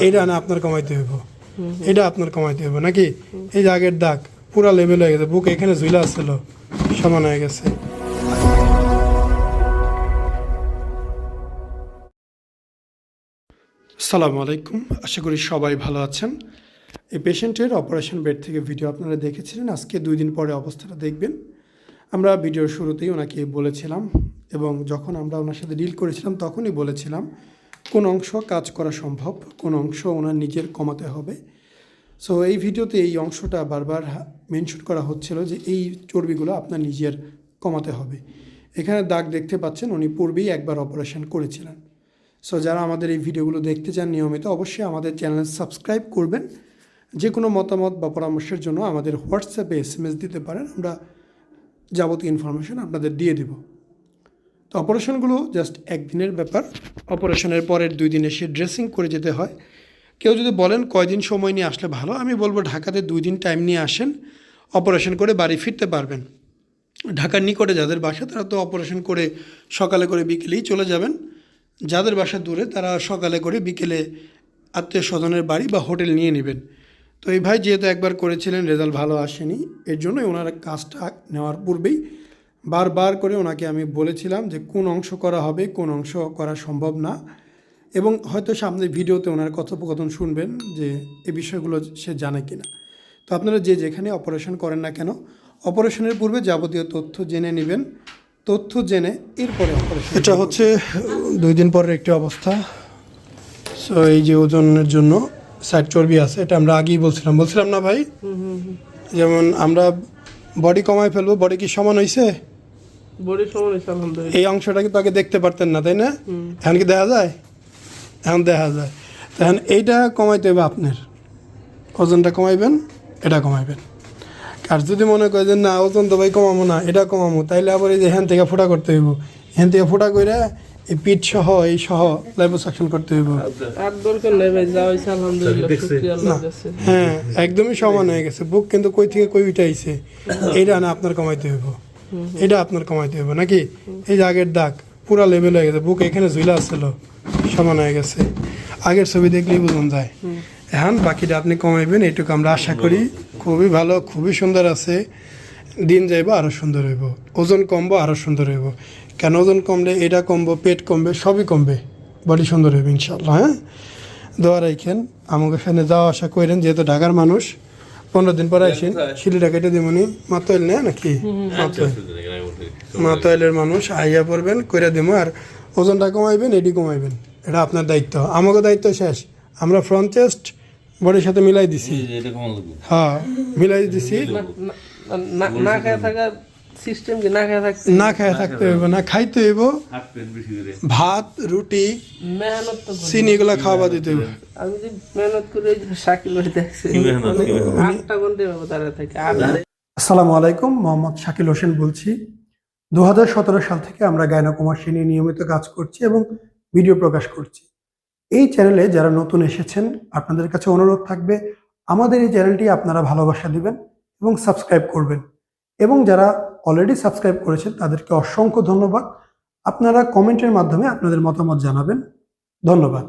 এইটা না আপনার কমাইতে হইব, এটা আপনার কমাইতে হইব নাকি? এই যে আগের দাগ পুরা লেভেল হয়ে গেছে, বুক এখানে ঝুলা আসছিল সমান হয়ে গেছে। আসসালামু আলাইকুম, আশা করি সবাই ভালো আছেন। এই পেশেন্টের অপারেশন বেড থেকে ভিডিও আপনারা দেখেছিলেন। আজকে 2 দিন পরে অবস্থাটা দেখবেন। আমরা ভিডিওর শুরুতেই ওনাকে বলেছিলাম এবং যখন আমরা ওনার সাথে ডিল করেছিলাম তখনই বলেছিলাম কোন অংশ কাজ করা সম্ভব, কোন অংশ ওনার নিজের কমাতে হবে। সো এই ভিডিওতে এই অংশটা বারবার মেনশন করা হচ্ছিল যে এই চর্বিগুলো আপনার নিজের কমাতে হবে। এখানে দাগ দেখতে পাচ্ছেন, উনি পূর্বেই একবার অপারেশন করেছিলেন। সো যারা আমাদের এই ভিডিওগুলো দেখতে চান নিয়মিত, অবশ্যই আমাদের চ্যানেল সাবস্ক্রাইব করবেন। যে কোনো মতামত বা পরামর্শের জন্য আমাদের হোয়াটসঅ্যাপে SMS দিতে পারেন, আমরা যাবতীয় ইনফরমেশন আপনাদের দিয়ে দেব। তো অপারেশনগুলো জাস্ট একদিনের ব্যাপার। অপারেশনের পরের 2 দিন এসে ড্রেসিং করে যেতে হয়। কেউ যদি বলেন কয়দিন সময় নিয়ে আসলে ভালো, আমি বলবো ঢাকাতে 2 দিন টাইম নিয়ে আসেন, অপারেশন করে বাড়ি ফিরতে পারবেন। ঢাকার নিকটে যাদের বাসা তারা তো অপারেশন করে সকালে করে বিকেলেই চলে যাবেন। যাদের বাসা দূরে তারা সকালে করে বিকেলে আত্মীয় স্বজনের বাড়ি বা হোটেল নিয়ে নেবেন। তো এই ভাই যেহেতু একবার করেছিলেন, রেজাল্ট ভালো আসেনি, এর জন্যই ওনার কাজটা নেওয়ার পূর্বেই বারবার করে ওনাকে আমি বলেছিলাম যে কোন অংশ করা হবে, কোন অংশ করা সম্ভব না। এবং হয়তো সামনে ভিডিওতে ওনার কথোপকথন শুনবেন যে এই বিষয়গুলো সে জানে কিনা। তো আপনারা যে যেখানে অপারেশন করেন না কেন, অপারেশনের পূর্বে যাবতীয় তথ্য জেনে নেবেন। তথ্য জেনে এরপরে অপারেশন। এটা হচ্ছে 2 দিন পরের একটি অবস্থা। সো এই যে ওজনের জন্য সাইড চর্বি আছে, এটা আমরা আগেই বলছিলাম না ভাই? যেমন আমরা বডি কমায় ফেলবো, বডি কি সমান হয়েছে? বডি সমান হয়েছে আলহামদুলিল্লাহ। এই অংশটা কিন্তু আগে দেখতে পারতেন না, তাই না? এখন কি দেখা যায়? এখন দেখা যায়। তখন এইটা কমাইতে হবে আপনার, ওজনটা কমাইবেন, এটা কমাইবেন। আর যদি মনে করেন যে না ওজন তো ভাই কমাবো না, এটা কমাবো, তাইলে আবার এই যে হ্যান থেকে ফোটা করতে হইব, হ্যান থেকে ফোটা করে এই পিঠ সহ এই সহ লাইপোসাকশন করতে হইব। আর দরকার নেই ভাই, যা হইছে আলহামদুলিল্লাহ, শুকরিয়া আল্লাহর কাছে। হ্যাঁ, একদমই সমান হয়ে গেছে। বুক কিন্তু কই থেকে কই উঠাইছে, এইটা না আপনার কমাইতে হইব, এটা আপনার কমাইতে হইব নাকি? এই যে আগের দাগ পুরা লেভেল হয়ে গেছে, বুক এখানে ঝুলা আসছিল সমান হয়ে গেছে। আগের ছবি দেখলেই বোঝা যায়। এখন বাকিটা আপনি কমাইবেন, এইটুকু আমরা আশা করি। খুবই ভালো, খুবই সুন্দর আছে। দিন যাইব আরও সুন্দর হইব, ওজন কমবো আরও সুন্দর হইব। কেন ওজন কমলে এটা কমবো, পেট কমবে, সবই কমবে, বডি সুন্দর হইবে ইনশাল্লাহ। হ্যাঁ, দোয়া রাখেন, আমাকে সামনে যাওয়া আসা করেন। যেহেতু ঢাকার মানুষ, 15 দিন পরে আসেন, শিলিটা কেটে দিবনি। মাতোয়াইল নেয় নাকি? মাতোয়াইলের মানুষ আইয়া পড়বেন, কইরা দিব। আর ওজনটা কমাইবেন, এডি কমাইবেন, এটা আপনার দায়িত্ব। আমাকে দায়িত্ব শেষ, আমরা ফ্রন্ট চেস্ট বডির সাথে মিলাই দিছি। হ্যাঁ, মিলাই দিছি। না খায় থাকা সিস্টেম কি? না খায় থাকতে হইব না, খাইতে হইব। ভাত, রুটি, মেহনত তো চিনি এগুলো খাওয়া দিতে হইব। আমি যে মেহনত করে শাকিল ভাই দেখছি 8টা ঘন্টা ভাবে দাঁড়ায় থাকে। আসসালামু আলাইকুম, মোহাম্মদ শাকিল হোসেন বলছি। 2017 সাল থেকে আমরা গাইনোকমার্সি নিয়ে নিয়মিত কাজ করছি এবং ভিডিও প্রকাশ করছি। এই চ্যানেলে যারা নতুন এসেছেন, আপনাদের কাছে অনুরোধ থাকবে আমাদের এই চ্যানেলটি আপনারা ভালোবাসা দিবেন এবং সাবস্ক্রাইব করবেন। এবং যারা অলরেডি সাবস্ক্রাইব করেছেন তাদেরকে অসংখ্য ধন্যবাদ। আপনারা কমেন্টের মাধ্যমে আপনাদের মতামত জানাবেন। ধন্যবাদ।